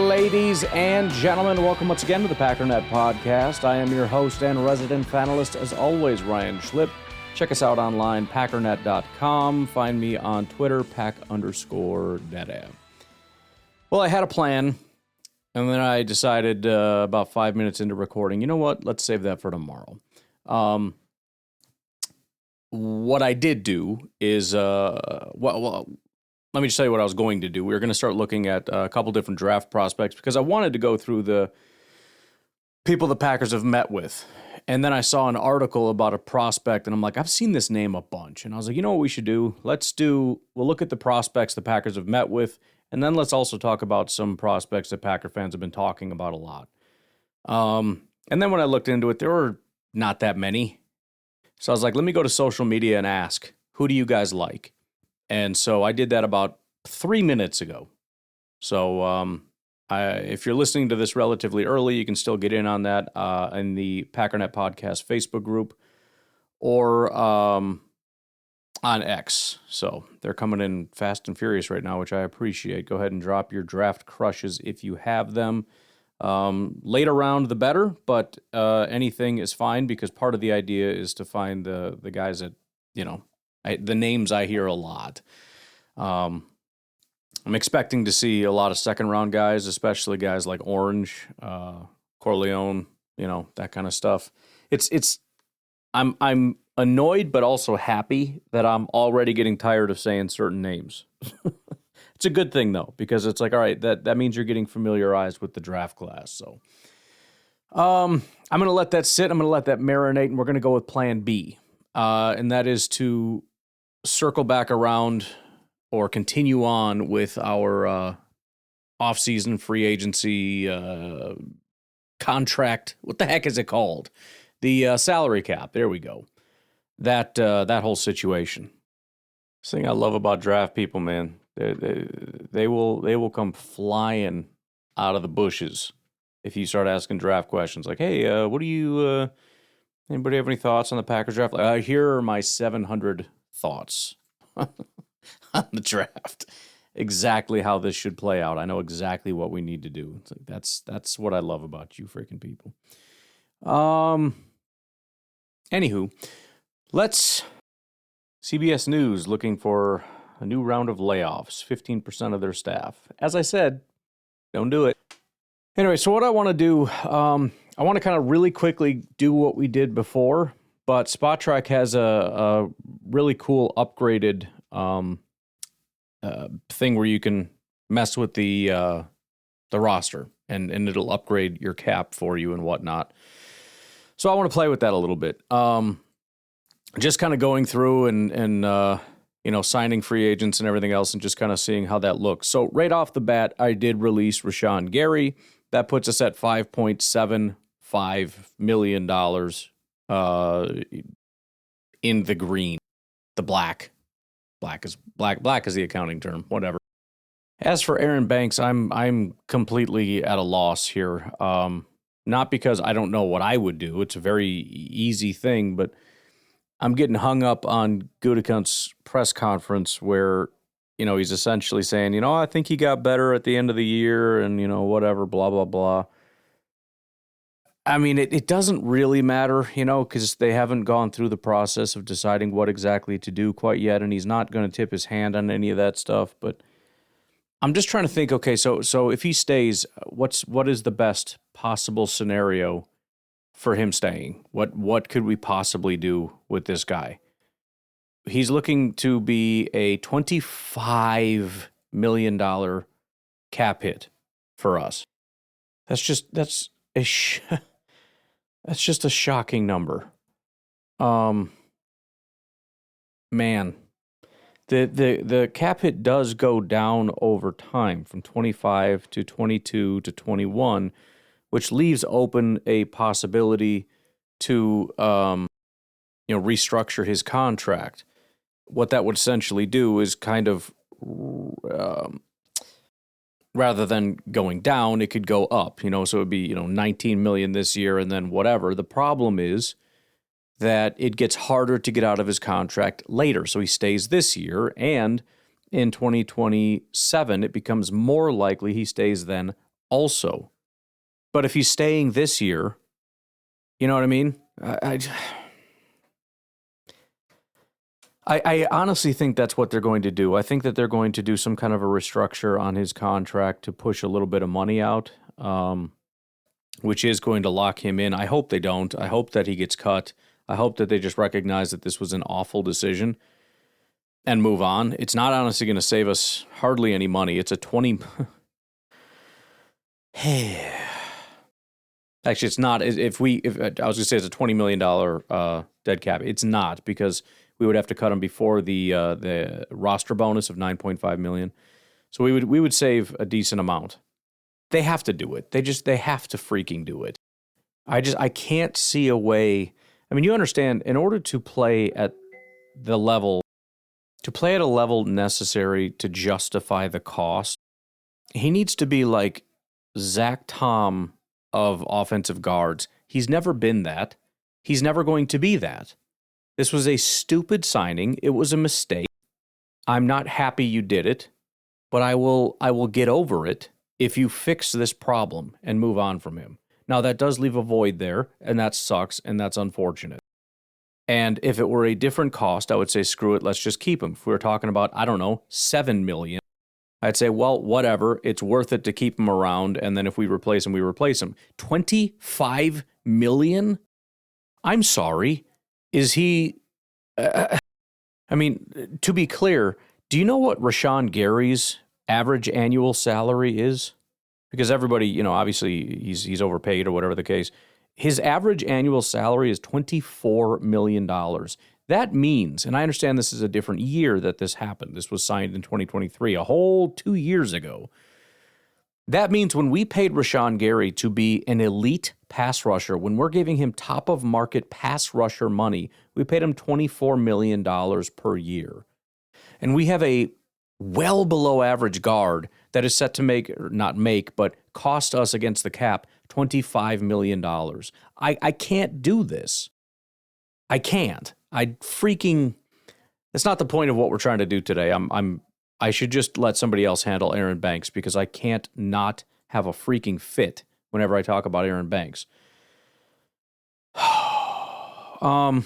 Ladies and gentlemen, welcome once again to the Packernet Podcast. I am your host and resident panelist, as always, Ryan Schlip. Check us out online, packernet.com. Find me on Twitter, pack_dadav. Well, I had a plan, and then I decided about 5 minutes into recording, you know what, let's save that for tomorrow. What I did do is, let me just tell you what I was going to do. We were going to start looking at a couple different draft prospects because I wanted to go through the people the Packers have met with. And then I saw an article about a prospect, and I'm like, I've seen this name a bunch. And I was like, you know what we should do? We'll look at the prospects the Packers have met with, and then let's also talk about some prospects that Packer fans have been talking about a lot. And then when I looked into it, there were not that many. So I was like, let me go to social media and ask, who do you guys like? And so I did that about 3 minutes ago. So if you're listening to this relatively early, you can still get in on that in the Packernet Podcast Facebook group or on X. So they're coming in fast and furious right now, which I appreciate. Go ahead and drop your draft crushes if you have them. Later round, the better, but anything is fine because part of the idea is to find the guys that, the names I hear a lot. I'm expecting to see a lot of second-round guys, especially guys like Orange, Corleone, that kind of stuff. I'm annoyed, but also happy that I'm already getting tired of saying certain names. It's a good thing, though, because it's like, all right, that means you're getting familiarized with the draft class. So I'm going to let that sit. I'm going to let that marinate, and we're going to go with plan B, and that is to circle back around or continue on with our off-season free agency contract. What the heck is it called? The salary cap. There we go. That whole situation. This thing I love about draft people, man. They will come flying out of the bushes if you start asking draft questions like, "Hey, what do you? Anybody have any thoughts on the Packers draft?" Here are my 700 thoughts on the draft. Exactly how this should play out. I know exactly what we need to do. It's like, that's what I love about you freaking people. Anywho, CBS News looking for a new round of layoffs, 15% of their staff. As I said, don't do it. Anyway, so what I want to do, I want to kind of really quickly do what we did before, but Spotrac has a really cool upgraded thing where you can mess with the roster and it'll upgrade your cap for you and whatnot. So I want to play with that a little bit. Just kind of going through and signing free agents and everything else and just kind of seeing how that looks. So right off the bat, I did release Rashawn Gary. That puts us at $5.75 million in the green. The black. Black is the accounting term, whatever. As for Aaron Banks, I'm completely at a loss here. Not because I don't know what I would do. It's a very easy thing, but I'm getting hung up on Gutekunst's press conference where, he's essentially saying, I think he got better at the end of the year and, whatever, blah, blah, blah. I mean, it doesn't really matter, because they haven't gone through the process of deciding what exactly to do quite yet, and he's not going to tip his hand on any of that stuff. But I'm just trying to think, okay, so if he stays, what is the best possible scenario for him staying? What could we possibly do with this guy? He's looking to be a $25 million cap hit for us. That's just a shocking number. Man, the cap hit does go down over time from 25 to 22 to 21, which leaves open a possibility to restructure his contract. What that would essentially do is kind of rather than going down, it could go up, so it would be, 19 million this year and then whatever. The problem is that it gets harder to get out of his contract later. So he stays this year, and in 2027, it becomes more likely he stays then also. But if he's staying this year, you know what I mean? I honestly think that's what they're going to do. I think that they're going to do some kind of a restructure on his contract to push a little bit of money out, which is going to lock him in. I hope they don't. I hope that he gets cut. I hope that they just recognize that this was an awful decision and move on. It's not honestly going to save us hardly any money. It's a 20... Actually, it's not. If I was going to say it's a $20 million dead cap. It's not, because we would have to cut him before the roster bonus of $9.5 million. So we would save a decent amount. They have to do it. They have to freaking do it. I can't see a way. I mean, you understand, in order to play at a level necessary to justify the cost, he needs to be like Zach Tom of offensive guards. He's never been that. He's never going to be that. This was a stupid signing. It was a mistake. I'm not happy you did it, but I will get over it if you fix this problem and move on from him. Now, that does leave a void there, and that sucks, and that's unfortunate. And if it were a different cost, I would say, screw it, let's just keep him. If we were talking about, I don't know, $7 million, I'd say, well, whatever, it's worth it to keep him around, and then if we replace him, we replace him. $25 million? I'm sorry. Is he... I mean, to be clear, do you know what Rashawn Gary's average annual salary is? Because everybody, obviously he's overpaid or whatever the case. His average annual salary is $24 million. That means, and I understand this is a different year that this happened. This was signed in 2023, a whole 2 years ago. That means when we paid Rashawn Gary to be an elite pass rusher, when we're giving him top-of-market pass rusher money, we paid him $24 million per year. And we have a well below average guard that is set to but cost us against the cap $25 million. I can't do this. I can't. It's not the point of what we're trying to do today. I should just let somebody else handle Aaron Banks, because I can't not have a freaking fit whenever I talk about Aaron Banks. I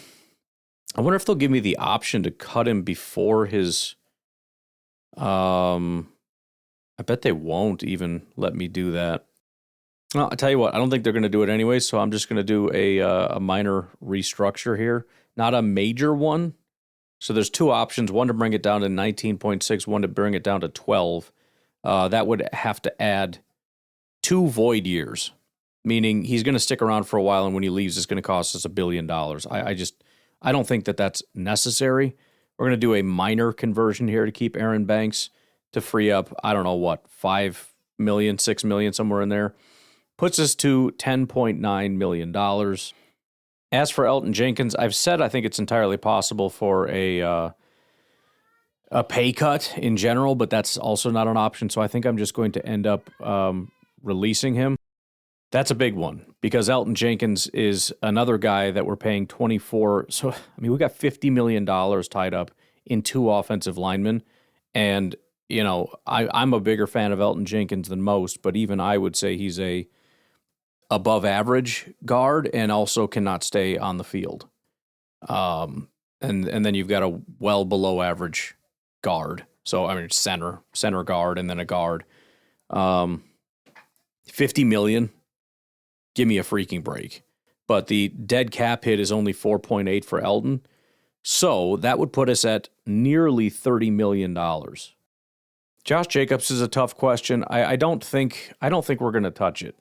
wonder if they'll give me the option to cut him before his... I bet they won't even let me do that. Well, I tell you what, I don't think they're going to do it anyway, so I'm just going to do a minor restructure here. Not a major one. So there's two options, one to bring it down to 19.6, one to bring it down to 12. That would have to add 2 void years, meaning he's going to stick around for a while, and when he leaves, it's going to cost us $1 billion. I don't think that that's necessary. We're going to do a minor conversion here to keep Aaron Banks to free up, I don't know what, $5 million, $6 million, somewhere in there. Puts us to $10.9 million. As for Elton Jenkins, I've said I think it's entirely possible for a pay cut in general, but that's also not an option. So I think I'm just going to end up releasing him. That's a big one, because Elton Jenkins is another guy that we're paying 24. So, I mean, we got $50 million tied up in 2 offensive linemen. And, I'm a bigger fan of Elton Jenkins than most, but even I would say he's a above average guard and also cannot stay on the field. And then you've got a well below average guard. So, I mean, center guard, and then a guard. $50 million. Give me a freaking break. But the dead cap hit is only 4.8 for Elton. So that would put us at nearly $30 million. Josh Jacobs is a tough question. I don't think we're going to touch it.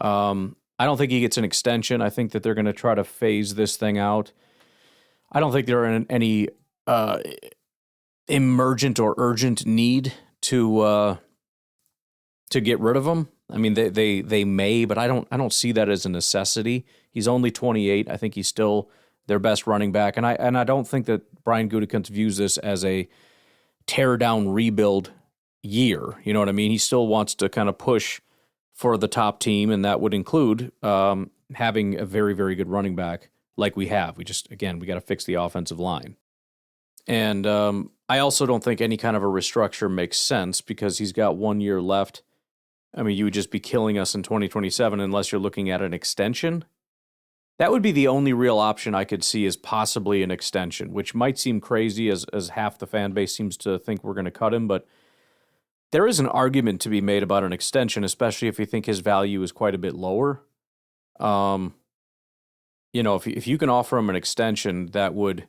I don't think he gets an extension. I think that they're going to try to phase this thing out. I don't think they're in any emergent or urgent need to get rid of him. I mean, they may, but I don't see that as a necessity. He's only 28. I think he's still their best running back, and I don't think that Brian Gutekunst views this as a tear down rebuild year. You know what I mean? He still wants to kind of push for the top team, and that would include having a very, very good running back like we have. We got to fix the offensive line. And I also don't think any kind of a restructure makes sense because he's got 1 year left. I mean, you would just be killing us in 2027 unless you're looking at an extension. That would be the only real option I could see is possibly an extension, which might seem crazy as half the fan base seems to think we're going to cut him. But there is an argument to be made about an extension, especially if you think his value is quite a bit lower. You know, if you can offer him an extension that would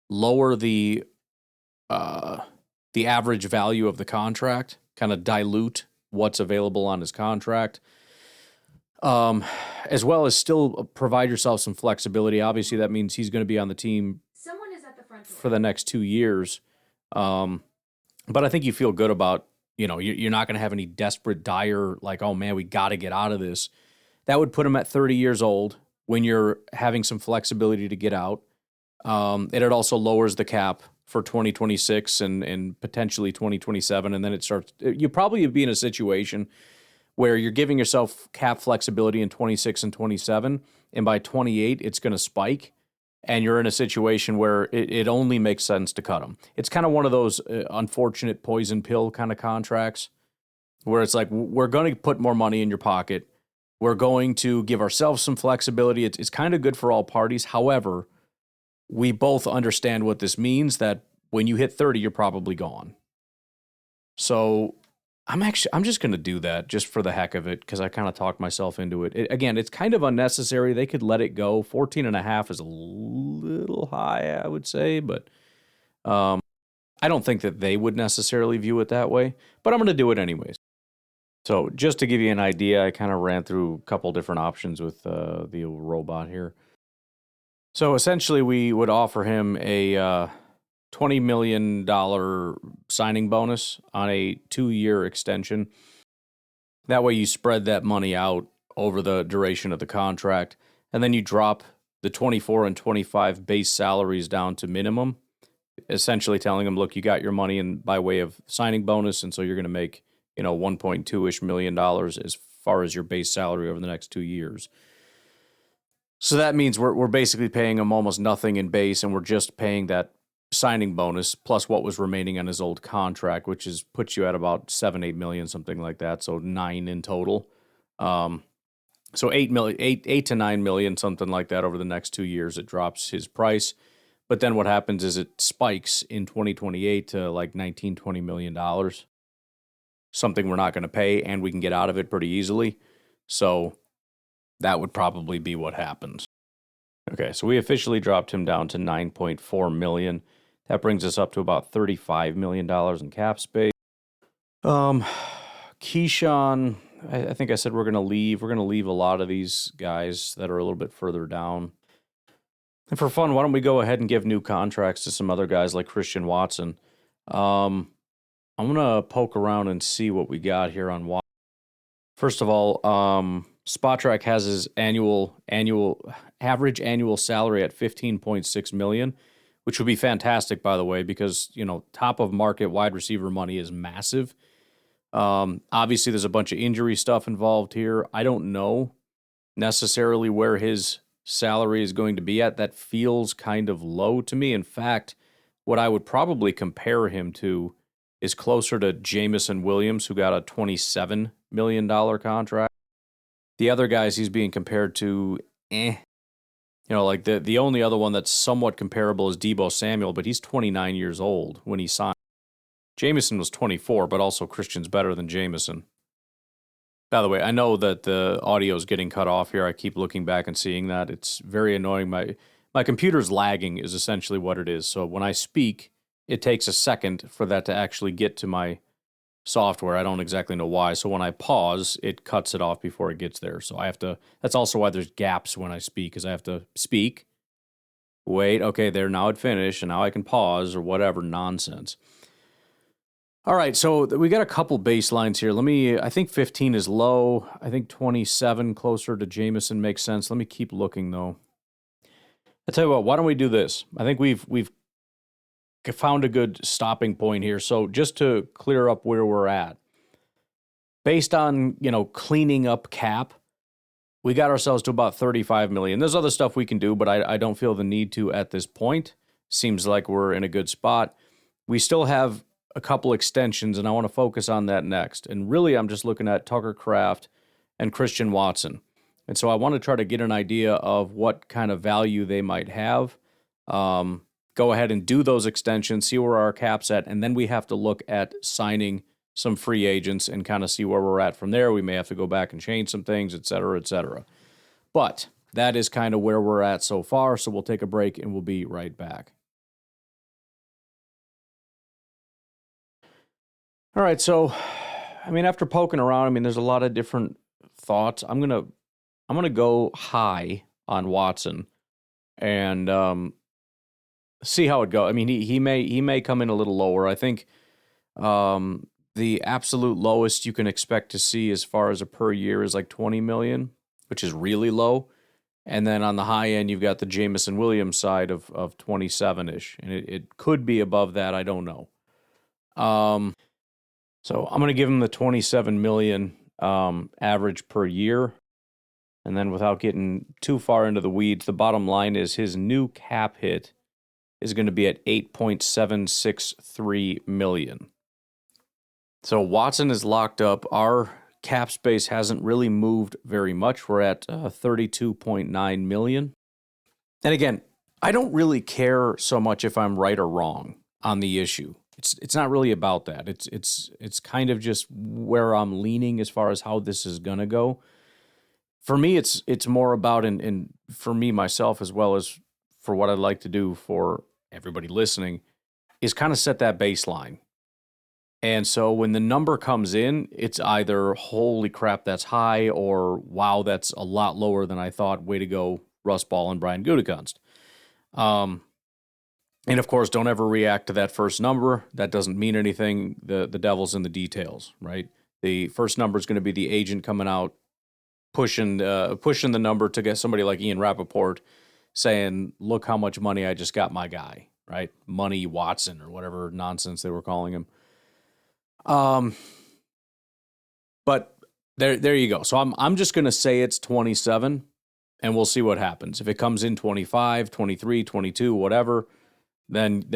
lower the average value of the contract, kind of dilute what's available on his contract, as well as still provide yourself some flexibility. Obviously, that means he's going to be on the team for the next 2 years. But I think you feel good about, you know, you're not going to have any desperate, dire, like, oh man, we got to get out of this. That would put him at 30 years old when you're having some flexibility to get out. And it also lowers the cap for 2026 and potentially 2027. And then it starts, you probably be in a situation where you're giving yourself cap flexibility in 26 and 27. And by 28, it's going to spike. And you're in a situation where it only makes sense to cut them. It's kind of one of those unfortunate poison pill kind of contracts where it's like, we're going to put more money in your pocket. We're going to give ourselves some flexibility. It's kind of good for all parties. However, we both understand what this means, that when you hit 30, you're probably gone. So I'm just going to do that just for the heck of it because I kind of talked myself into it. Again, it's kind of unnecessary. They could let it go. 14.5 is a little high, I would say, but I don't think that they would necessarily view it that way, but I'm going to do it anyways. So just to give you an idea, I kind of ran through a couple different options with the robot here. So essentially, we would offer him a $20 million signing bonus on a 2-year extension. That way you spread that money out over the duration of the contract, and then you drop the 24 and 25 base salaries down to minimum, essentially telling him, look, you got your money in by way of signing bonus, and so you're going to make, you know, $1.2-ish million as far as your base salary over the next 2 years. So that means we're basically paying him almost nothing in base, and we're just paying that signing bonus plus what was remaining on his old contract, which puts you at about 7-8 million, something like that. So 9 in total. So 8 to 9 million, something like that over the next 2 years. It drops his price. But then what happens is it spikes in 2028 to like $19-20 million. Something we're not going to pay, and we can get out of it pretty easily. So that would probably be what happens. Okay, so we officially dropped him down to $9.4 million. That brings us up to about $35 million in cap space. Keyshawn, I think I said we're going to leave. We're going to leave a lot of these guys that are a little bit further down. And for fun, why don't we go ahead and give new contracts to some other guys like Christian Watson? I'm going to poke around and see what we got here on Watson. First of all, Spotrac has his average annual salary at $15.6 million, which would be fantastic, by the way, because, you know, top of market wide receiver money is massive. Obviously, there's a bunch of injury stuff involved here. I don't know necessarily where his salary is going to be at. That feels kind of low to me. In fact, what I would probably compare him to is closer to Jamison Williams, who got a $27 million contract. The other guys he's being compared to, You know, like the only other one that's somewhat comparable is Deebo Samuel, but he's 29 years old when he signed. Jamison was 24, but also Christian's better than Jamison. By the way, I know that the audio is getting cut off here. I keep looking back and seeing that. It's very annoying. My computer's lagging is essentially what it is. So when I speak, it takes a second for that to actually get to my software. I don't exactly know why. So when I pause, it cuts it off before it gets there. So I have to, that's also why there's gaps when I speak, because I have to speak, wait, okay, there, now it finished, and now I can pause or whatever nonsense. All right, so we got a couple baselines here. I think 15 is low. I think 27 closer to Jamison makes sense. Let me keep looking, though. I'll tell you what, why don't we do this? I think we've found a good stopping point here. So just to clear up where we're at, based on, cleaning up cap, we got ourselves to about 35 million. There's other stuff we can do, but I don't feel the need to at this point. seems like we're in a good spot. We still have a couple extensions, and I want to focus on that next. And really, I'm just looking at Tucker Kraft and Christian Watson. And so I want to try to get an idea of what kind of value they might have. Go ahead and do those extensions, see where our cap's at, and then we have to look at signing some free agents and kind of see where we're at from there. We may have to go back and change some things, et cetera, et cetera. But that is kind of where we're at so far, so we'll take a break and we'll be right back. All right, so, after poking around, there's a lot of different thoughts. I'm gonna go high on Watson and see how it goes. He may come in a little lower. I think the absolute lowest you can expect to see as far as a per year is like $20 million, which is really low. And then on the high end, you've got the Jameson Williams side of 27-ish, and it could be above that. I don't know. So I'm going to give him the $27 million average per year. And then without getting too far into the weeds, the bottom line is his new cap hit is going to be at $8.763 million. So Watson is locked up. Our cap space hasn't really moved very much. We're at $32.9 million. And again, I don't really care so much if I'm right or wrong on the issue. It's not really about that. It's kind of just where I'm leaning as far as how this is gonna go. For me, it's more about and for me myself as well as for what I'd like to do for everybody listening is kind of set that baseline. And so when the number comes in, it's either holy crap, that's high, or wow, that's a lot lower than I thought. Way to go, Russ Ball and Brian Gutekunst. And of course, don't ever react to that first number. That doesn't mean anything. The devil's in the details, right? The first number is going to be the agent coming out, pushing the number to get somebody like Ian Rappaport saying, look how much money I just got my guy, right? Money Watson or whatever nonsense they were calling him. But there you go. So I'm just going to say it's 27 and we'll see what happens. If it comes in 25, 23, 22, whatever, then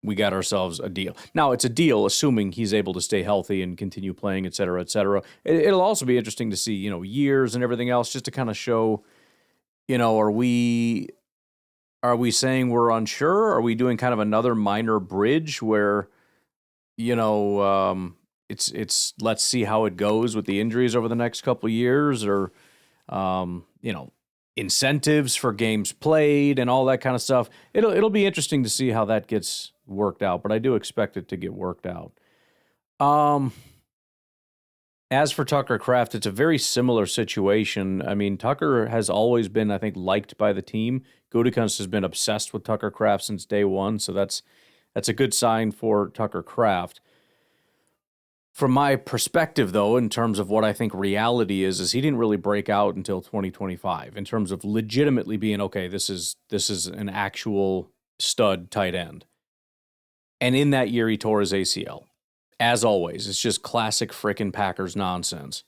we got ourselves a deal. Now, it's a deal assuming he's able to stay healthy and continue playing, et cetera, et cetera. It'll also be interesting to see, years and everything else just to kind of show, are we saying we're unsure? Are we doing kind of another minor bridge where, it's let's see how it goes with the injuries over the next couple of years, or, incentives for games played and all that kind of stuff. It'll be interesting to see how that gets worked out, but I do expect it to get worked out. As for Tucker Kraft, it's a very similar situation. Tucker has always been, I think, liked by the team. Gutekunst has been obsessed with Tucker Kraft since day one, so that's a good sign for Tucker Kraft. From my perspective, though, in terms of what I think reality is he didn't really break out until 2025 in terms of legitimately being, okay, this is an actual stud tight end. And in that year, he tore his ACL. As always, it's just classic frickin' Packers nonsense.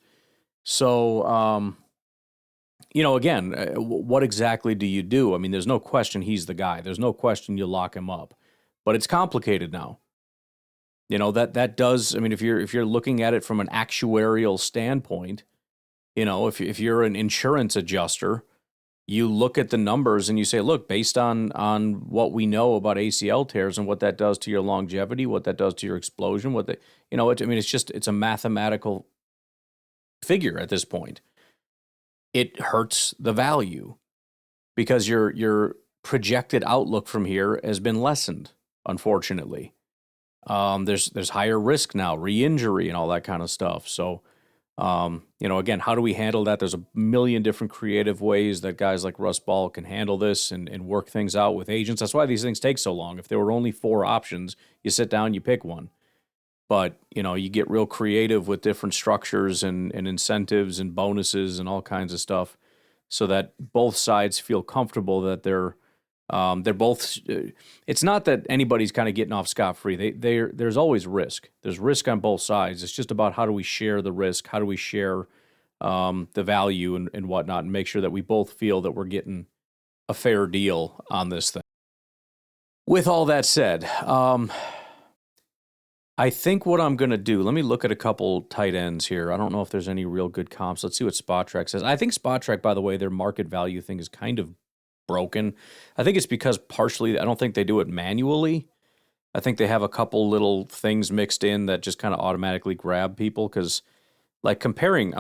So, again, what exactly do you do? There's no question he's the guy. There's no question you lock him up. But it's complicated now. That does, if you're looking at it from an actuarial standpoint, if you're an insurance adjuster, you look at the numbers and you say, look, based on what we know about ACL tears and what that does to your longevity, what that does to your explosion, it's a mathematical figure at this point. It hurts the value because your projected outlook from here has been lessened, unfortunately. There's higher risk now, re-injury and all that kind of stuff. So, again, how do we handle that? There's a million different creative ways that guys like Russ Ball can handle this and work things out with agents. That's why these things take so long. If there were only 4 options, you sit down, you pick one. But, you get real creative with different structures and incentives and bonuses and all kinds of stuff so that both sides feel comfortable that they're both. It's not that anybody's kind of getting off scot-free. There's always risk. There's risk on both sides. It's just about how do we share the risk? How do we share the value and whatnot, and make sure that we both feel that we're getting a fair deal on this thing. With all that said, I think what I'm going to do, let me look at a couple tight ends here. I don't know if there's any real good comps. Let's see what Spotrac says. I think Spotrac, by the way, their market value thing is kind of broken. I think it's because partially, I don't think they do it manually. I think they have a couple little things mixed in that just kind of automatically grab people because, like, comparing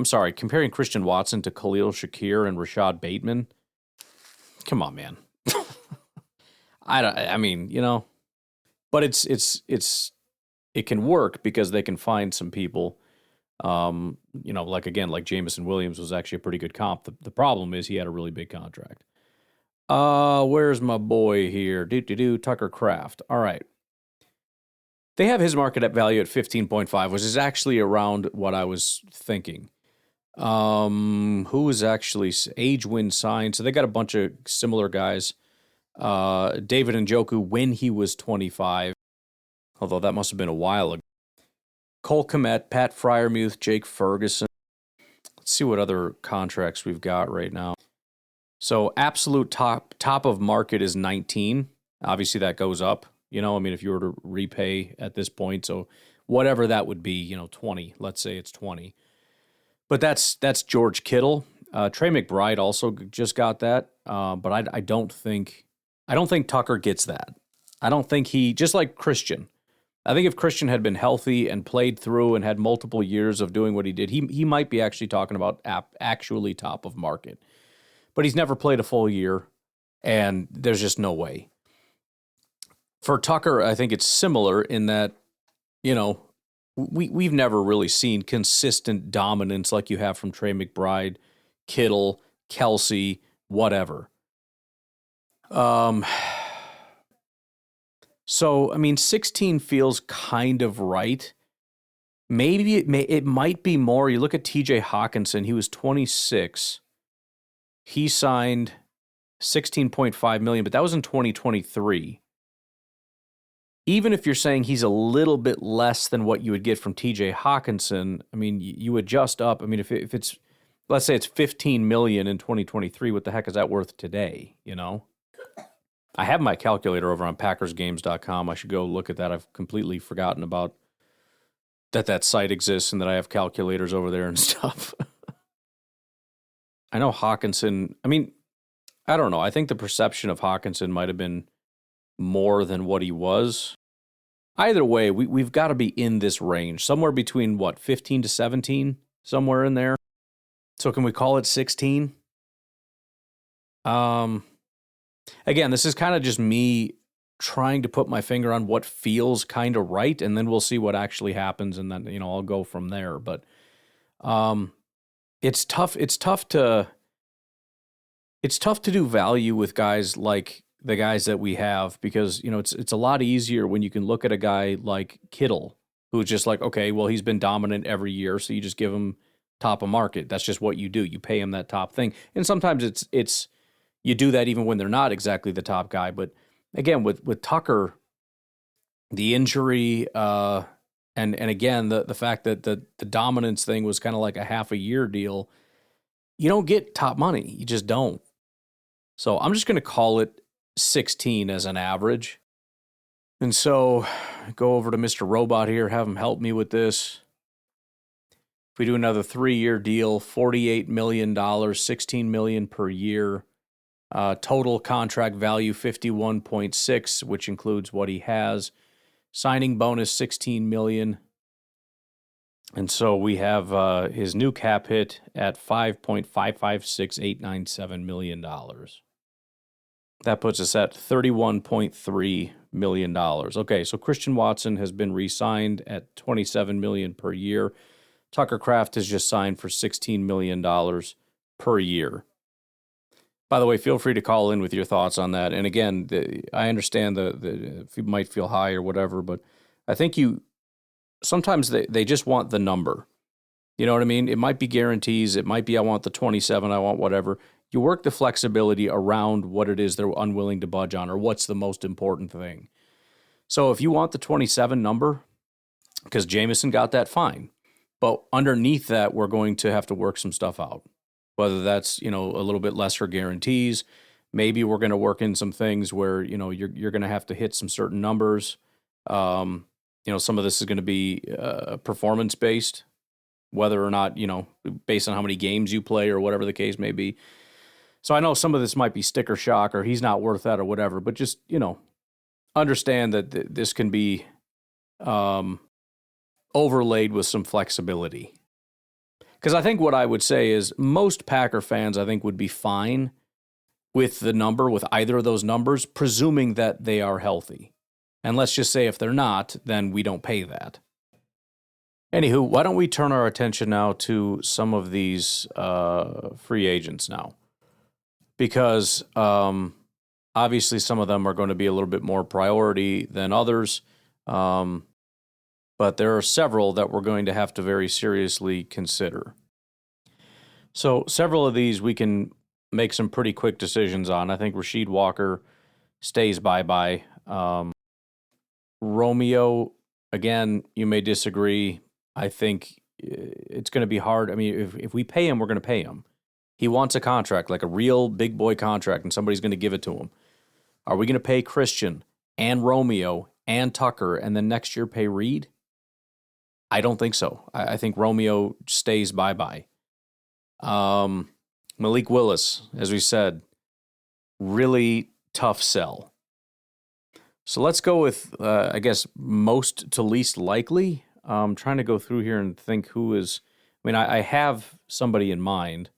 Christian Watson to Khalil Shakir and Rashad Bateman. Come on, man. I mean, but it can work because they can find some people, like Jamison Williams was actually a pretty good comp. The problem is he had a really big contract. Where's my boy here? Tucker Kraft. All right. They have his market value at 15.5, which is actually around what I was thinking. Who is actually age win signed? So they got a bunch of similar guys. David Njoku when he was 25, although that must have been a while ago. Cole Kmet, Pat Freiermuth, Jake Ferguson. Let's see what other contracts we've got right now. So absolute top of market is 19. Obviously that goes up. If you were to repay at this point, so whatever that would be, 20. Let's say it's 20. But that's George Kittle. Trey McBride also just got that. But I don't think Tucker gets that. I don't think just like Christian. I think if Christian had been healthy and played through and had multiple years of doing what he did, he might be actually talking about actually top of market. But he's never played a full year, and there's just no way. For Tucker, I think it's similar in that, we've never really seen consistent dominance like you have from Trey McBride, Kittle, Kelsey, whatever. So, 16 feels kind of right. Maybe it might be more. You look at TJ Hawkinson, he was 26. He signed $16.5 million, but that was in 2023. Even if you're saying he's a little bit less than what you would get from TJ Hawkinson, you adjust up. If it's, let's say it's $15 million in 2023, what the heck is that worth today, I have my calculator over on PackersGames.com. I should go look at that. I've completely forgotten about that site exists and that I have calculators over there and stuff. I know Hawkinson, I don't know. I think the perception of Hawkinson might have been more than what he was. Either way, we've got to be in this range, somewhere between 15 to 17, somewhere in there. So can we call it 16? Again, this is kind of just me trying to put my finger on what feels kind of right, and then we'll see what actually happens, and then I'll go from there. But it's tough. It's tough to do value with guys like the guys that we have because it's a lot easier when you can look at a guy like Kittle who's just like, okay, well, he's been dominant every year, so you just give him top of market. That's just what you do. You pay him that top thing, and sometimes it's you do that even when they're not exactly the top guy. But again, with Tucker, the injury, and again the fact that the dominance thing was kind of like a half a year deal, you don't get top money. You just don't. So I'm just going to call it 16 as an average. And so go over to Mr. Robot here, have him help me with this. If we do another 3-year deal, $48 million, $16 million per year. Total contract value 51.6, which includes what he has. Signing bonus $16 million. And so we have his new cap hit at $5.556897 million. That puts us at $31.3 million. Okay, so Christian Watson has been re-signed at $27 million per year. Tucker Kraft has just signed for $16 million per year. By the way, feel free to call in with your thoughts on that. And again, I understand you might feel high or whatever, but I think sometimes they just want the number. You know what I mean? It might be guarantees. It might be I want the 27, I want whatever. You work the flexibility around what it is they're unwilling to budge on or what's the most important thing. So if you want the 27 number, because Jamison got that, fine. But underneath that, we're going to have to work some stuff out. Whether that's, a little bit lesser guarantees, Maybe we're going to work in some things where, you're going to have to hit some certain numbers. Some of this is going to be performance based, whether or not, based on how many games you play or whatever the case may be. So I know some of this might be sticker shock or he's not worth that or whatever, but just, understand that this can be overlaid with some flexibility. Because I think what I would say is most Packer fans, I think, would be fine with the number, with either of those numbers, presuming that they are healthy. And let's just say if they're not, then we don't pay that. Anywho, why don't we turn our attention now to some of these free agents now? Because obviously some of them are going to be a little bit more priority than others. But there are several that we're going to have to very seriously consider. So several of these we can make some pretty quick decisions on. I think Quay Walker stays bye-bye. Romeo, again, you may disagree. I think it's going to be hard. I mean, if we pay him, we're going to pay him. He wants a contract, like a real big boy contract, and somebody's going to give it to him. Are we going to pay Christian and Romeo and Tucker and then next year pay Reed? I don't think so. I think Romeo stays bye-bye. Malik Willis, as we said, really tough sell. So let's go with, I guess, most to least likely. I'm trying to go through here and think who is... I mean, I have somebody in mind.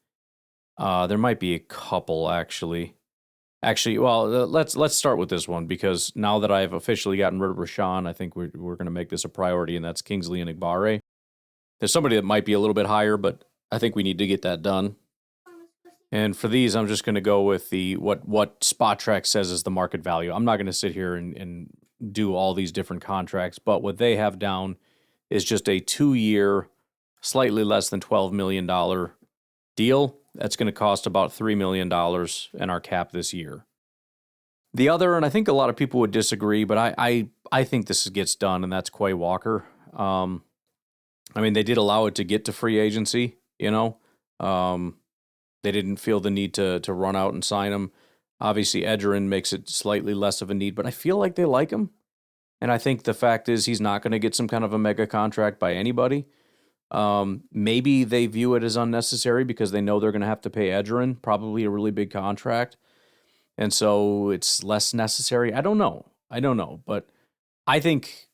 There might be a couple, actually. Well, let's start with this one, because now that I've officially gotten rid of Rashawn, I think we're going to make this a priority, and that's Kingsley Enagbare. There's somebody that might be a little bit higher, but I think we need to get that done. And for these, I'm just going to go with what Spotrac says is the market value. I'm not going to sit here and do all these different contracts, but what they have down is just a 2-year, slightly less than $12 million deal. That's going to cost about $3 million in our cap this year. The other, and I think a lot of people would disagree, but I think this gets done, and that's Quay Walker. I mean, they did allow it to get to free agency, They didn't feel the need to run out and sign him. Obviously, Edgerrin makes it slightly less of a need, but I feel like they like him. And I think the fact is he's not going to get some kind of a mega contract by anybody. Maybe they view it as unnecessary because they know they're going to have to pay Edgerrin, probably a really big contract. And so it's less necessary. I don't know. But I think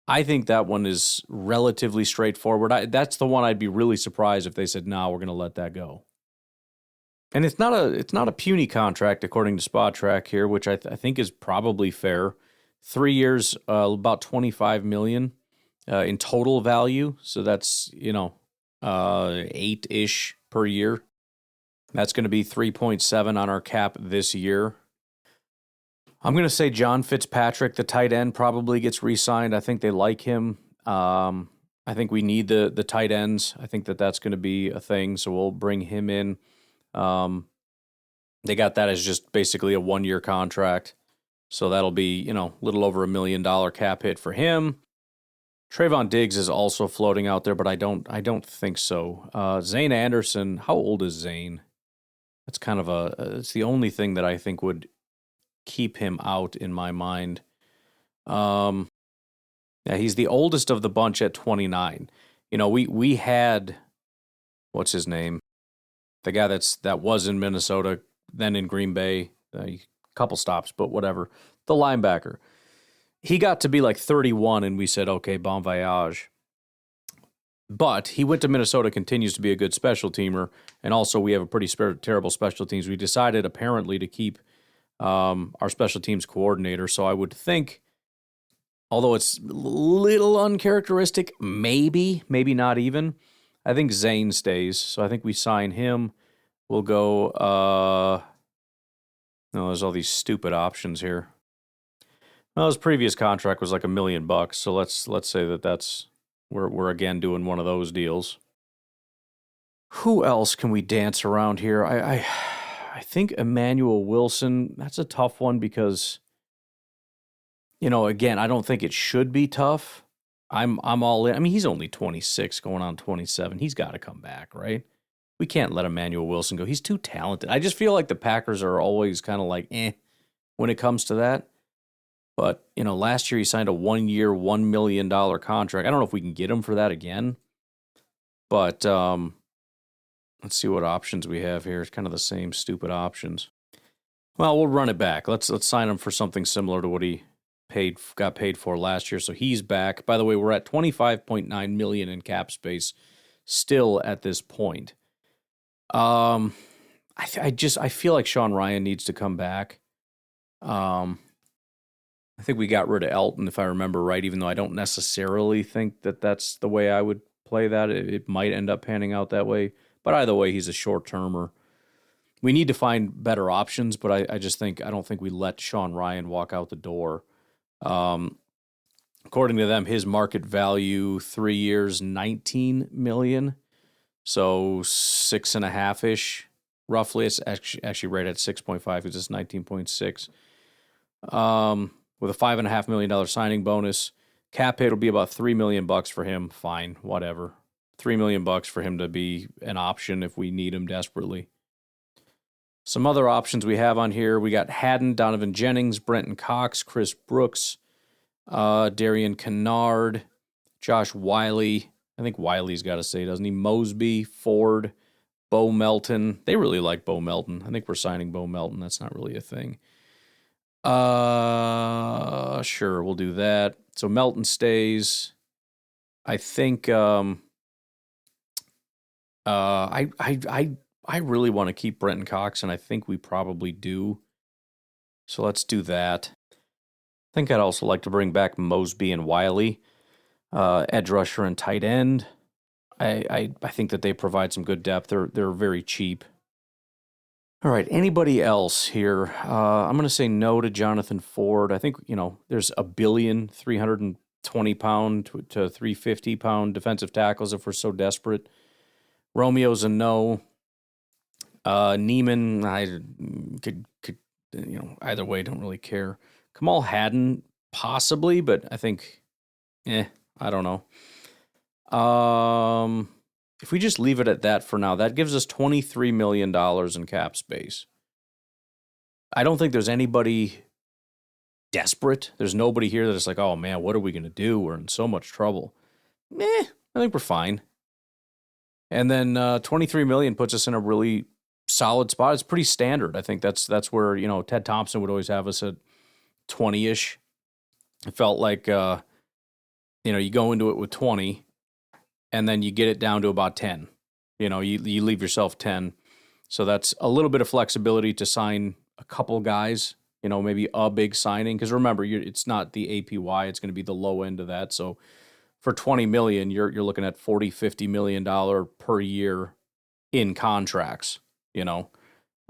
that one is relatively straightforward. That's the one I'd be really surprised if they said, no, we're going to let that go. And it's not a puny contract, according to Spotrac here, which I think is probably fair. 3 years, about $25 million in total value. So that's, 8-ish per year. That's going to be 3.7 on our cap this year. I'm going to say John Fitzpatrick, the tight end, probably gets re-signed. I think they like him. I think we need the tight ends. I think that's going to be a thing, so we'll bring him in. They got that as just basically a 1-year contract. So that'll be, a little over $1 million cap hit for him. Trayvon Diggs is also floating out there, but I don't think so. Zane Anderson, how old is Zane? That's kind of it's the only thing that I think would keep him out in my mind. Yeah, he's the oldest of the bunch at 29. We had, what's his name? The guy that was in Minnesota, then in Green Bay, a couple stops, but whatever. The linebacker. He got to be like 31, and we said, okay, bon voyage. But he went to Minnesota, continues to be a good special teamer, and also we have a pretty terrible special teams. We decided apparently to keep our special teams coordinator, so I would think, although it's a little uncharacteristic, maybe not even, I think Zane stays, so I think we sign him. We'll go, no, there's all these stupid options here. Well, his previous contract was like $1 million, so let's say that's we're again doing one of those deals. Who else can we dance around here? I think Emmanuel Wilson. That's a tough one because, again, I don't think it should be tough. I'm all in. I mean, he's only 26, going on 27. He's got to come back, right? We can't let Emmanuel Wilson go. He's too talented. I just feel like the Packers are always kind of like, when it comes to that. But, last year he signed a 1-year, $1 million contract. I don't know if we can get him for that again. But let's see what options we have here. It's kind of the same stupid options. Well, we'll run it back. Let's sign him for something similar to what he got paid for last year. So he's back. By the way, we're at $25.9 million in cap space still at this point. I feel like Sean Ryan needs to come back. I think we got rid of Elton, if I remember right, even though I don't necessarily think that that's the way I would play that. It might end up panning out that way. But either way, he's a short-termer. We need to find better options, but I don't think we let Sean Ryan walk out the door. According to them, his market value 3 years, $19 million. So 6.5-ish, roughly. It's actually right at 6.5 because it's 19.6. With a $5.5 million signing bonus, cap hit will be about $3 million for him. Fine, whatever. $3 million for him to be an option if we need him desperately. Some other options we have on here. We got Haddon, Donovan Jennings, Brenton Cox, Chris Brooks, Darian Kennard, Josh Wiley. I think Wiley's got to say, doesn't he? Mosby, Ford, Bo Melton. They really like Bo Melton. I think we're signing Bo Melton. That's not really a thing. Sure, we'll do that. So Melton stays. I think I really want to keep Brenton Cox, and I think we probably do. So let's do that. I think I'd also like to bring back Mosby and Wiley, edge rusher and tight end. I think that they provide some good depth. They're very cheap. All right, anybody else here? I'm going to say no to Jonathan Ford. I think, there's 320-pound to 350-pound defensive tackles if we're so desperate. Romeo's a no. Neiman, I could either way, don't really care. Kamal Haddon, possibly, but I think, I don't know. If we just leave it at that for now, that gives us $23 million in cap space. I don't think there's anybody desperate. There's nobody here that is like, oh man, what are we going to do? We're in so much trouble. I think we're fine. And then $23 million puts us in a really solid spot. It's pretty standard. I think that's where, Ted Thompson would always have us at 20-ish. It felt like, you go into it with 20 and then you get it down to about 10. You leave yourself 10. So that's a little bit of flexibility to sign a couple guys, maybe a big signing. Because remember, it's not the APY. It's going to be the low end of that. So for $20 million, you're looking at $40-50 million per year in contracts, that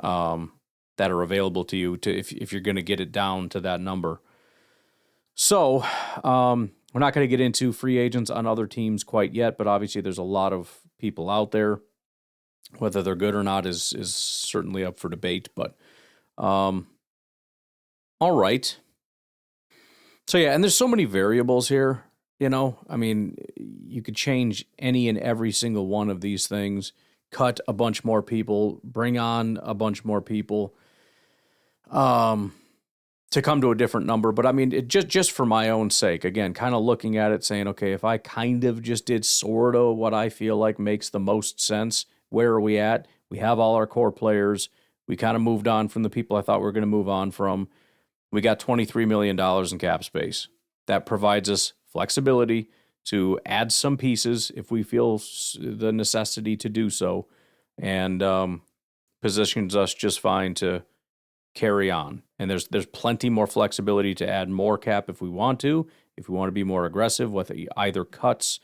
are available to you if you're going to get it down to that number. So we're not going to get into free agents on other teams quite yet, but obviously there's a lot of people out there. Whether they're good or not is certainly up for debate. But all right. So yeah, and there's so many variables here. You could change any and every single one of these things, cut a bunch more people, bring on a bunch more people, to come to a different number. But just for my own sake, again, kind of looking at it saying, okay, if I kind of just did sort of what I feel like makes the most sense, where are we at? We have all our core players. We kind of moved on from the people I thought we were going to move on from. We got $23 million in cap space. That provides us flexibility to add some pieces if we feel the necessity to do so, and positions us just fine to carry on. And there's plenty more flexibility to add more cap if we want to be more aggressive with either cuts,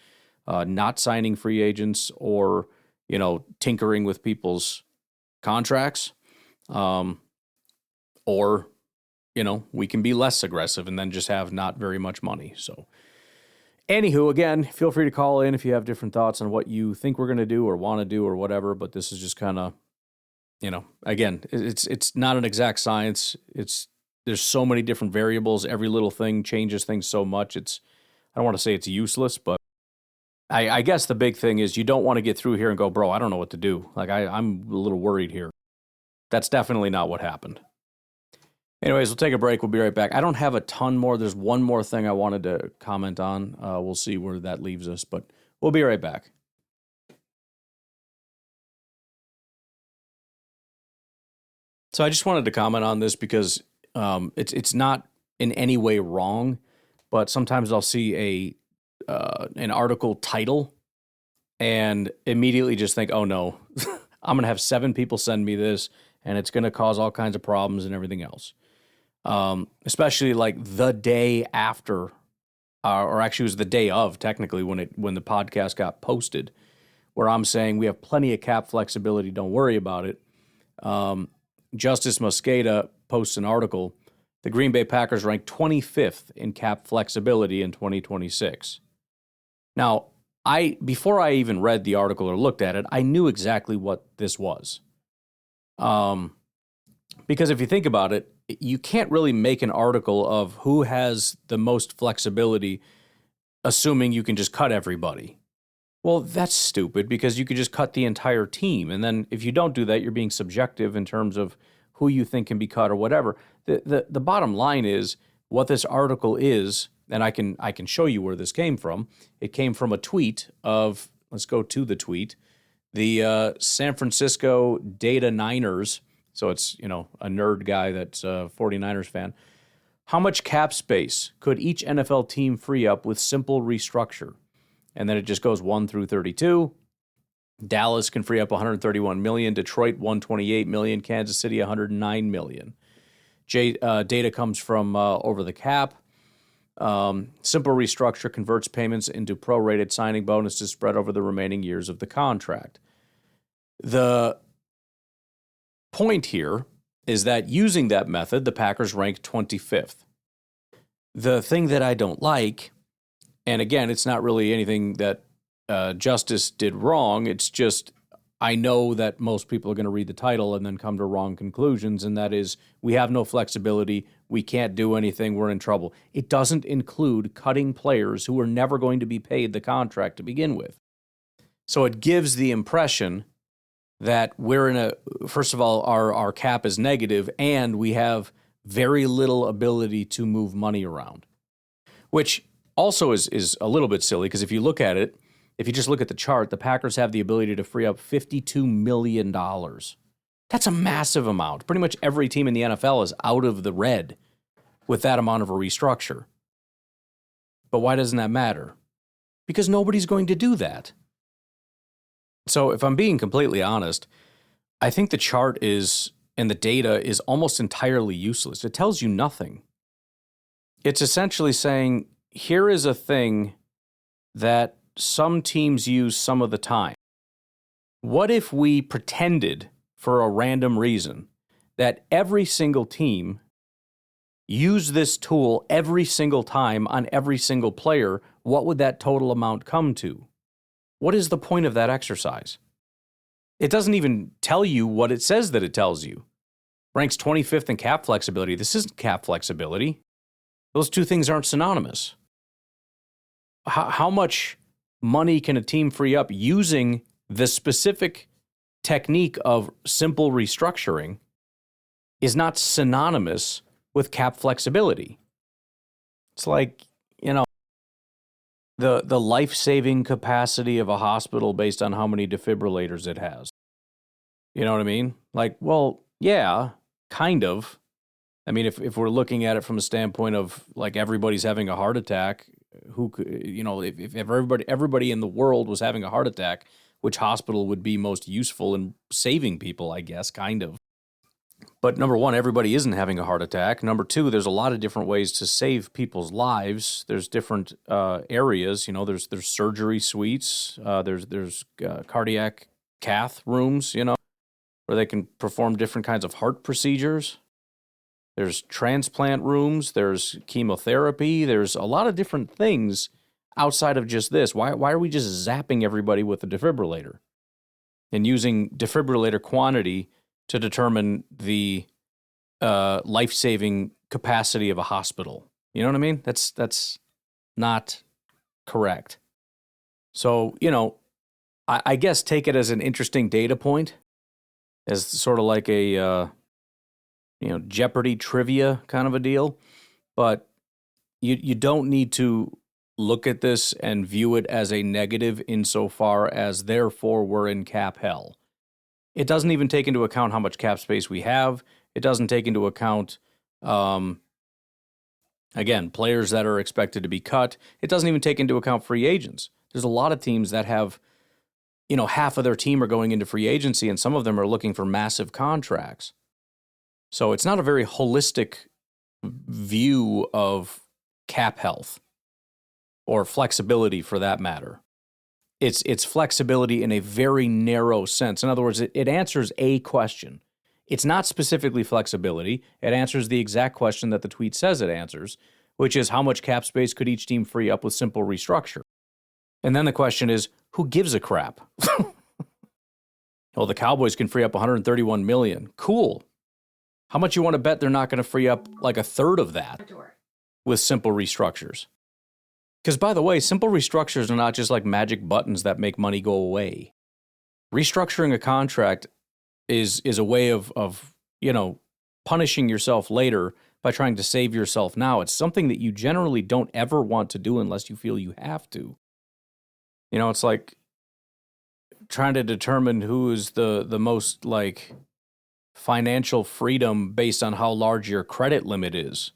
not signing free agents, or tinkering with people's contracts, or we can be less aggressive and then just have not very much money. So anywho, again, feel free to call in if you have different thoughts on what you think we're going to do or want to do or whatever, but this is just kind of, again, it's not an exact science. There's so many different variables. Every little thing changes things so much. I don't want to say it's useless, but I guess the big thing is you don't want to get through here and go, bro, I don't know what to do. Like, I'm a little worried here. That's definitely not what happened. Anyways, we'll take a break. We'll be right back. I don't have a ton more. There's one more thing I wanted to comment on. We'll see where that leaves us, but we'll be right back. So I just wanted to comment on this because it's not in any way wrong, but sometimes I'll see an article title and immediately just think, oh no, I'm going to have 7 people send me this and it's going to cause all kinds of problems and everything else. Especially like the day after, or actually it was the day of technically when the podcast got posted, where I'm saying we have plenty of cap flexibility, don't worry about it. Justice Mosqueda posts an article, the Green Bay Packers ranked 25th in cap flexibility in 2026. Now, before I even read the article or looked at it, I knew exactly what this was. Because if you think about it, you can't really make an article of who has the most flexibility, assuming you can just cut everybody. Well, that's stupid because you could just cut the entire team. And then if you don't do that, you're being subjective in terms of who you think can be cut or whatever. The bottom line is what this article is, and I can show you where this came from. It came from a tweet of, let's go to the tweet, the San Francisco Data Niners. So it's, a nerd guy that's a 49ers fan. How much cap space could each NFL team free up with simple restructure? And then it just goes 1 through 32. Dallas can free up $131 million, Detroit $128 million, Kansas City $109 million. Data comes from Over the Cap. Simple restructure converts payments into prorated signing bonuses spread over the remaining years of the contract. The point here is that using that method, the Packers rank 25th. The thing that I don't like, and again, it's not really anything that Justice did wrong. It's just I know that most people are going to read the title and then come to wrong conclusions, and that is we have no flexibility, we can't do anything, we're in trouble. It doesn't include cutting players who are never going to be paid the contract to begin with. So it gives the impression that we're first of all, our cap is negative, and we have very little ability to move money around, which also is a little bit silly because if you look at it, if you just look at the chart, the Packers have the ability to free up $52 million. That's a massive amount. Pretty much every team in the NFL is out of the red with that amount of a restructure. But why doesn't that matter? Because nobody's going to do that. So if I'm being completely honest, I think the chart and the data is almost entirely useless. It tells you nothing. It's essentially saying, here is a thing that some teams use some of the time. What if we pretended, for a random reason, that every single team used this tool every single time on every single player? What would that total amount come to? What is the point of that exercise? It doesn't even tell you what it says that it tells you. Ranks 25th in cap flexibility. This isn't cap flexibility. Those two things aren't synonymous. How much money can a team free up using the specific technique of simple restructuring is not synonymous with cap flexibility. It's like, the life-saving capacity of a hospital based on how many defibrillators it has. You know what I mean? Like, well, yeah, kind of. I mean, if we're looking at it from a standpoint of like everybody's having a heart attack, who could, if everybody in the world was having a heart attack, which hospital would be most useful in saving people, I guess, kind of. But number one, everybody isn't having a heart attack. Number two, there's a lot of different ways to save people's lives. There's different areas. There's surgery suites. There's cardiac cath rooms. Where they can perform different kinds of heart procedures. There's transplant rooms. There's chemotherapy. There's a lot of different things outside of just this. Why are we just zapping everybody with a defibrillator and using defibrillator quantity to determine the life-saving capacity of a hospital? You know what I mean? That's not correct. So, I guess take it as an interesting data point, as sort of like a, Jeopardy trivia kind of a deal. But you don't need to look at this and view it as a negative insofar as therefore we're in cap hell. It doesn't even take into account how much cap space we have. It doesn't take into account, again, players that are expected to be cut. It doesn't even take into account free agents. There's a lot of teams that have, half of their team are going into free agency, and some of them are looking for massive contracts. So it's not a very holistic view of cap health or flexibility for that matter. It's flexibility in a very narrow sense. In other words, it answers a question. It's not specifically flexibility. It answers the exact question that the tweet says it answers, which is how much cap space could each team free up with simple restructure? And then the question is, who gives a crap? Well, the Cowboys can free up $131 million. Cool. How much you want to bet they're not going to free up like a third of that with simple restructures? Because, by the way, simple restructures are not just like magic buttons that make money go away. Restructuring a contract is a way of punishing yourself later by trying to save yourself now. It's something that you generally don't ever want to do unless you feel you have to. It's like trying to determine who is the most like financial freedom based on how large your credit limit is.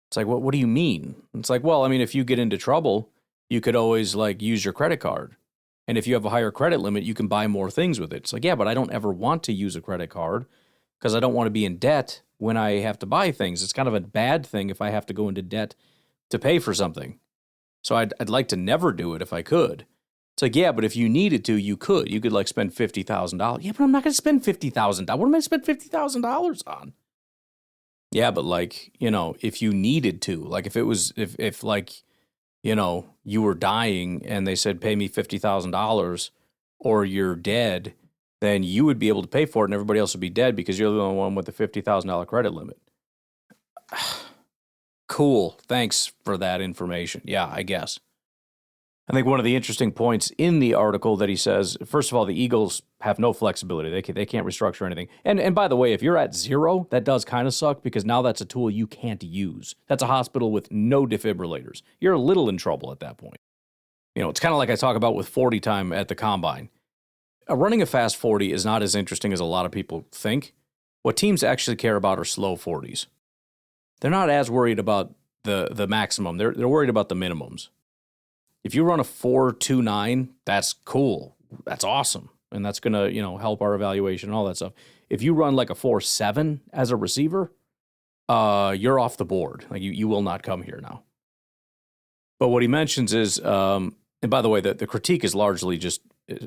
It's like, what do you mean? It's like, well, I mean, if you get into trouble, you could always like use your credit card. And if you have a higher credit limit, you can buy more things with it. It's like, yeah, but I don't ever want to use a credit card because I don't want to be in debt when I have to buy things. It's kind of a bad thing if I have to go into debt to pay for something. So I'd like to never do it if I could. It's like, yeah, but if you needed to, you could. You could like spend $50,000. Yeah, but I'm not going to spend $50,000. What am I going to spend $50,000 on? Yeah, but like, if you needed to, like if it was, if like, you were dying and they said, pay me $50,000 or you're dead, then you would be able to pay for it and everybody else would be dead because you're the only one with the $50,000 credit limit. Cool. Thanks for that information. Yeah, I guess. I think one of the interesting points in the article that he says, first of all, the Eagles have no flexibility. They can't restructure anything. And by the way, if you're at zero, that does kind of suck because now that's a tool you can't use. That's a hospital with no defibrillators. You're a little in trouble at that point. It's kind of like I talk about with 40 time at the combine. Running a fast 40 is not as interesting as a lot of people think. What teams actually care about are slow 40s. They're not as worried about the maximum. They're worried about the minimums. If you run a 4.29, that's cool. That's awesome. And that's going to, help our evaluation and all that stuff. If you run like a 4.7 as a receiver, you're off the board. Like you will not come here now. But what he mentions is, and by the way, the critique is largely just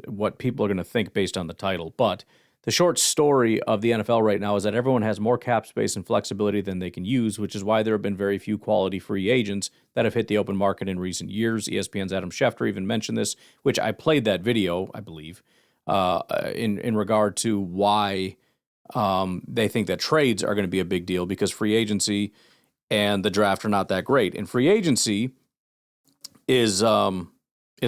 what people are going to think based on the title. But the short story of the NFL right now is that everyone has more cap space and flexibility than they can use, which is why there have been very few quality free agents that have hit the open market in recent years. ESPN's Adam Schefter even mentioned this, which I played that video, I believe, in regard to why they think that trades are going to be a big deal because free agency and the draft are not that great. And free agency is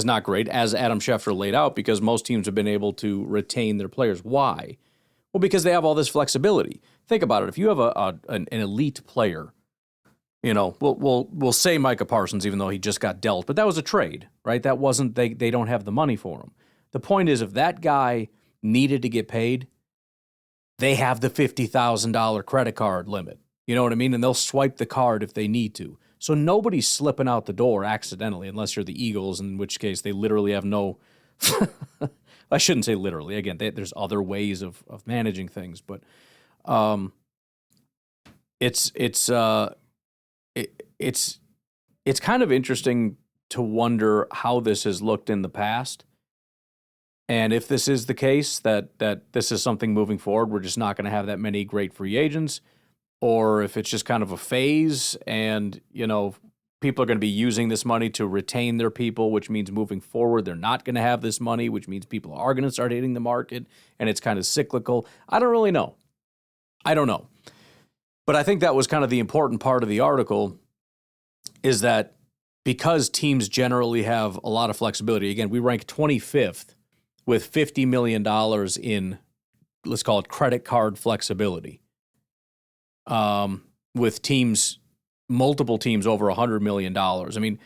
not great, as Adam Schefter laid out, because most teams have been able to retain their players. Why? Well, because they have all this flexibility. Think about it. If you have an elite player, we'll say Micah Parsons, even though he just got dealt, but that was a trade, right? That wasn't, they don't have the money for him. The point is, if that guy needed to get paid, they have the $50,000 credit card limit. You know what I mean? And they'll swipe the card if they need to. So nobody's slipping out the door accidentally, unless you're the Eagles, in which case they literally have no – I shouldn't say literally. Again, there's other ways of managing things. But it's kind of interesting to wonder how this has looked in the past. And if this is the case, that this is something moving forward, we're just not going to have that many great free agents. Or if it's just kind of a phase and, people are going to be using this money to retain their people, which means moving forward, they're not going to have this money, which means people are going to start hitting the market and it's kind of cyclical. I don't really know. I don't know. But I think that was kind of the important part of the article is that because teams generally have a lot of flexibility. Again, we rank 25th with $50 million in, let's call it credit card flexibility. With teams, multiple teams over $100 million. I mean,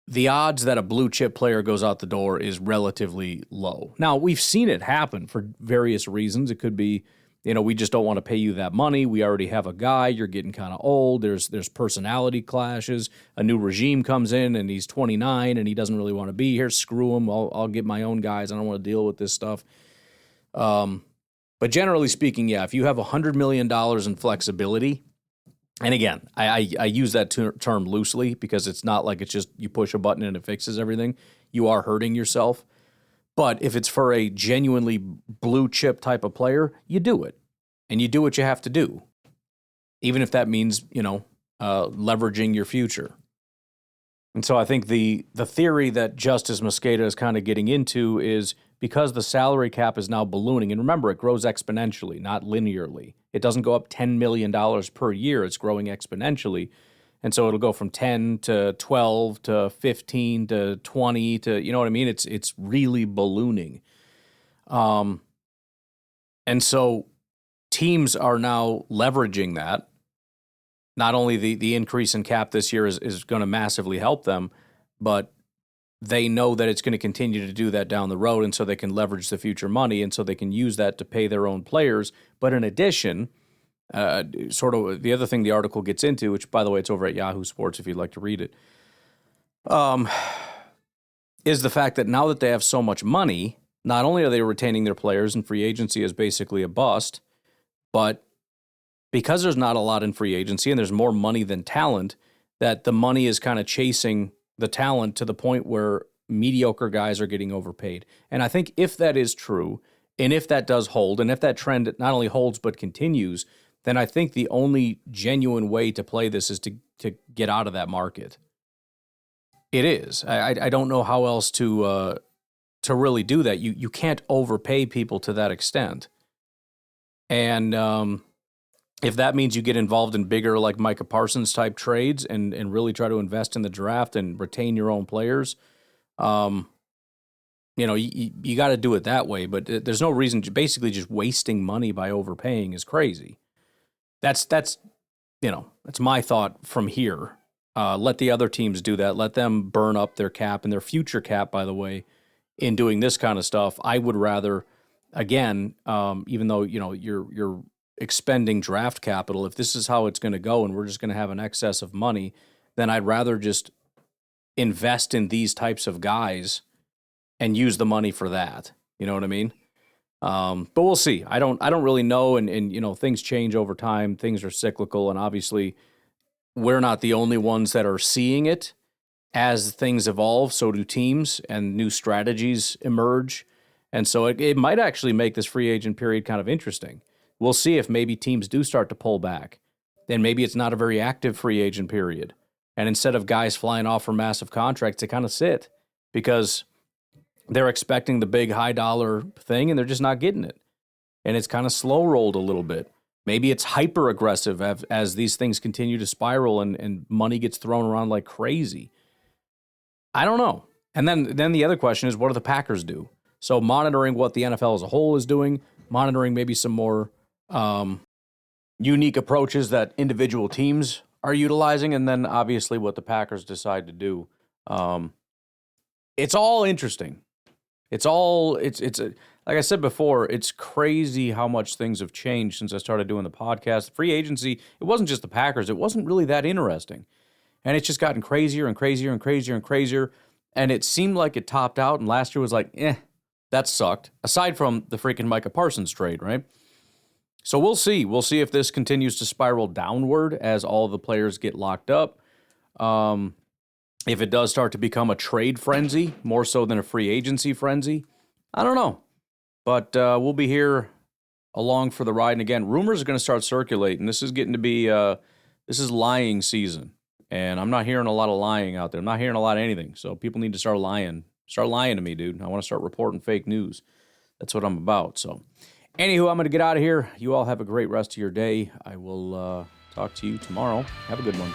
the odds that a blue chip player goes out the door is relatively low. Now, we've seen it happen for various reasons. It could be, we just don't want to pay you that money. We already have a guy. You're getting kind of old. There's personality clashes. A new regime comes in and he's 29 and he doesn't really want to be here. Screw him. I'll get my own guys. I don't want to deal with this stuff. But generally speaking, yeah, if you have $100 million in flexibility, and again, I use that term loosely because it's not like it's just you push a button and it fixes everything. You are hurting yourself. But if it's for a genuinely blue chip type of player, you do it. And you do what you have to do. Even if that means, leveraging your future. And so I think the theory that Justice Mosqueda is kind of getting into is because the salary cap is now ballooning, and remember, it grows exponentially, not linearly. It doesn't go up $10 million per year. It's growing exponentially. And so it'll go from 10 to 12 to 15 to 20 to, you know what I mean? It's really ballooning. And so teams are now leveraging that. Not only the increase in cap this year is going to massively help them, but they know that it's going to continue to do that down the road, and so they can leverage the future money, and so they can use that to pay their own players. But in addition, sort of the other thing the article gets into, which, by the way, it's over at Yahoo Sports if you'd like to read it, is the fact that now that they have so much money, not only are they retaining their players and free agency is basically a bust, but because there's not a lot in free agency and there's more money than talent, that the money is kind of chasing the talent to the point where mediocre guys are getting overpaid. And I think if that is true, and if that does hold, and if that trend not only holds but continues, then I think the only genuine way to play this is to get out of that market. It is. I don't know how else to really do that. You can't overpay people to that extent. And if that means you get involved in bigger, like Micah Parsons type trades and really try to invest in the draft and retain your own players, you got to do it that way. But there's no reason to basically just wasting money by overpaying is crazy. That's my thought from here. Let the other teams do that. Let them burn up their cap and their future cap, by the way, in doing this kind of stuff. I would rather, again, even though, you're expending draft capital, if this is how it's going to go and we're just going to have an excess of money, then I'd rather just invest in these types of guys and use the money for that. You know what I mean? But we'll see. I don't really know. And things change over time. Things are cyclical. And obviously we're not the only ones that are seeing it. As things evolve, so do teams and new strategies emerge. And so it might actually make this free agent period kind of interesting. We'll see if maybe teams do start to pull back. Then maybe it's not a very active free agent period. And instead of guys flying off for massive contracts, they kind of sit because they're expecting the big high dollar thing and they're just not getting it. And it's kind of slow rolled a little bit. Maybe it's hyper aggressive as these things continue to spiral and money gets thrown around like crazy. I don't know. And then the other question is, what do the Packers do? So monitoring what the NFL as a whole is doing, monitoring maybe some more unique approaches that individual teams are utilizing, and then obviously what the Packers decide to do. It's all interesting. It's like I said before, it's crazy how much things have changed since I started doing the podcast. Free agency, it wasn't just the Packers. It wasn't really that interesting. And it's just gotten crazier and crazier and crazier and crazier. And it seemed like it topped out, and last year was like, that sucked. Aside from the freaking Micah Parsons trade, right? So we'll see. We'll see if this continues to spiral downward as all the players get locked up. If it does start to become a trade frenzy, more so than a free agency frenzy, I don't know. But we'll be here along for the ride. And again, rumors are going to start circulating. This is getting to be, this is lying season. And I'm not hearing a lot of lying out there. I'm not hearing a lot of anything. So people need to start lying. Start lying to me, dude. I want to start reporting fake news. That's what I'm about. So, anywho, I'm going to get out of here. You all have a great rest of your day. I will talk to you tomorrow. Have a good one.